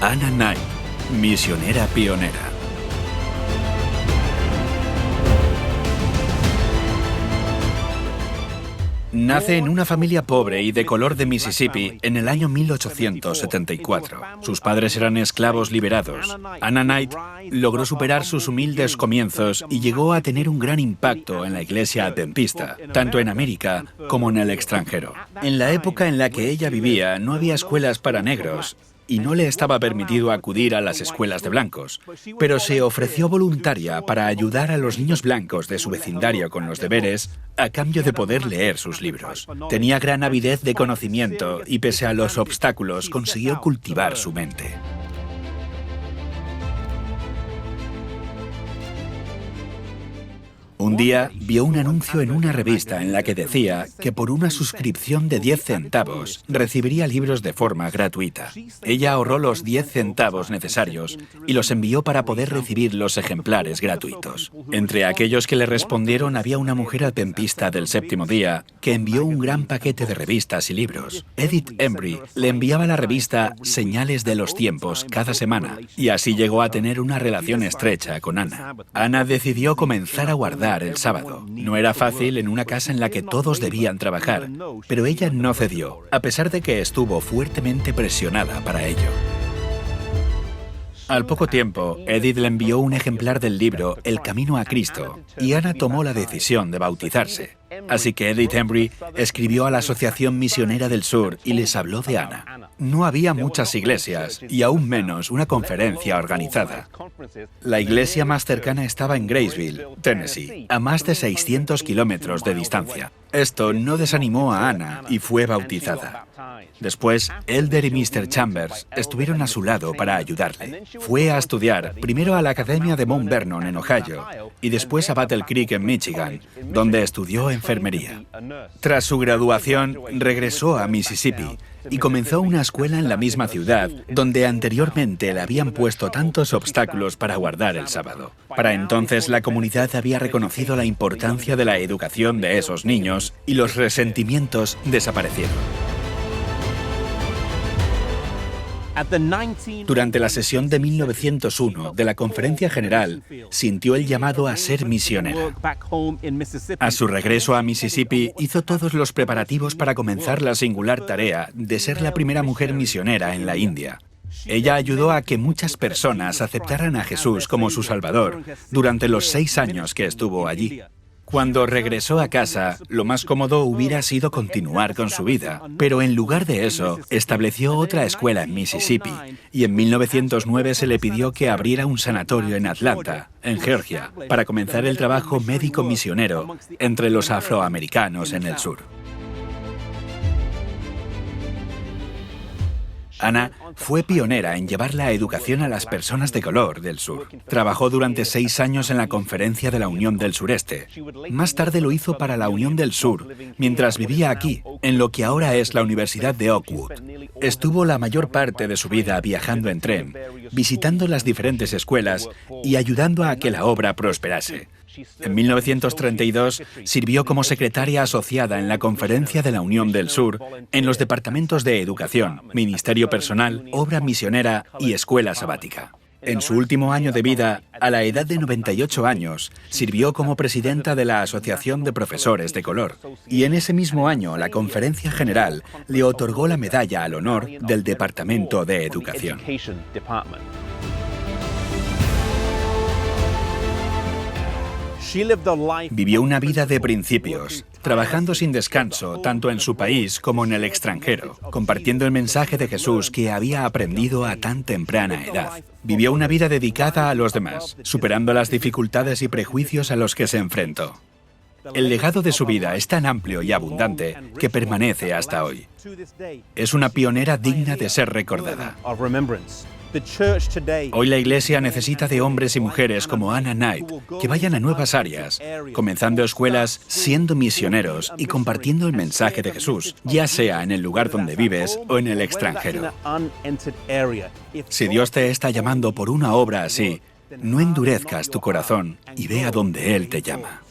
Anna Knight, misionera pionera. Nace en una familia pobre y de color de Mississippi en el año 1874. Sus padres eran esclavos liberados. Anna Knight logró superar sus humildes comienzos y llegó a tener un gran impacto en la iglesia adventista, tanto en América como en el extranjero. En la época en la que ella vivía no había escuelas para negros y no le estaba permitido acudir a las escuelas de blancos, pero se ofreció voluntaria para ayudar a los niños blancos de su vecindario con los deberes a cambio de poder leer sus libros. Tenía gran avidez de conocimiento y pese a los obstáculos consiguió cultivar su mente. Un día vio un anuncio en una revista en la que decía que por una suscripción de 10 centavos recibiría libros de forma gratuita. Ella ahorró los 10 centavos necesarios y los envió para poder recibir los ejemplares gratuitos. Entre aquellos que le respondieron había una mujer adventista del séptimo día que envió un gran paquete de revistas y libros. Edith Embry le enviaba la revista Señales de los Tiempos cada semana y así llegó a tener una relación estrecha con Anna. Anna decidió comenzar a guardar el sábado. No era fácil en una casa en la que todos debían trabajar, pero ella no cedió, a pesar de que estuvo fuertemente presionada para ello. Al poco tiempo, Edith le envió un ejemplar del libro El Camino a Cristo y Anna tomó la decisión de bautizarse. Así que Edith Embry escribió a la Asociación Misionera del Sur y les habló de Anna. No había muchas iglesias y aún menos una conferencia organizada. La iglesia más cercana estaba en Graceville, Tennessee, a más de 600 kilómetros de distancia. Esto no desanimó a Anna y fue bautizada. Después, Elder y Mr. Chambers estuvieron a su lado para ayudarle. Fue a estudiar primero a la Academia de Mount Vernon en Ohio y después a Battle Creek en Michigan, donde estudió enfermería. Tras su graduación, regresó a Mississippi y comenzó una escuela en la misma ciudad, donde anteriormente le habían puesto tantos obstáculos para guardar el sábado. Para entonces, la comunidad había reconocido la importancia de la educación de esos niños y los resentimientos desaparecieron. Durante la sesión de 1901 de la Conferencia General, sintió el llamado a ser misionera. A su regreso a Mississippi, hizo todos los preparativos para comenzar la singular tarea de ser la primera mujer misionera en la India. Ella ayudó a que muchas personas aceptaran a Jesús como su Salvador durante los 6 años que estuvo allí. Cuando regresó a casa, lo más cómodo hubiera sido continuar con su vida, pero en lugar de eso, estableció otra escuela en Mississippi y en 1909 se le pidió que abriera un sanatorio en Atlanta, en Georgia, para comenzar el trabajo médico misionero entre los afroamericanos en el sur. Anna fue pionera en llevar la educación a las personas de color del sur. Trabajó durante 6 años en la Conferencia de la Unión del Sureste. Más tarde lo hizo para la Unión del Sur, mientras vivía aquí, en lo que ahora es la Universidad de Oakwood. Estuvo la mayor parte de su vida viajando en tren, visitando las diferentes escuelas y ayudando a que la obra prosperase. En 1932 sirvió como secretaria asociada en la Conferencia de la Unión del Sur en los departamentos de Educación, Ministerio Personal, Obra Misionera y Escuela Sabática. En su último año de vida, a la edad de 98 años, sirvió como presidenta de la Asociación de Profesores de Color. Y en ese mismo año, la Conferencia General le otorgó la Medalla al Honor del Departamento de Educación. Vivió una vida de principios, trabajando sin descanso tanto en su país como en el extranjero, compartiendo el mensaje de Jesús que había aprendido a tan temprana edad. Vivió una vida dedicada a los demás, superando las dificultades y prejuicios a los que se enfrentó. El legado de su vida es tan amplio y abundante que permanece hasta hoy. Es una pionera digna de ser recordada. Hoy la Iglesia necesita de hombres y mujeres como Anna Knight que vayan a nuevas áreas, comenzando escuelas, siendo misioneros y compartiendo el mensaje de Jesús, ya sea en el lugar donde vives o en el extranjero. Si Dios te está llamando por una obra así, no endurezcas tu corazón y ve a donde Él te llama.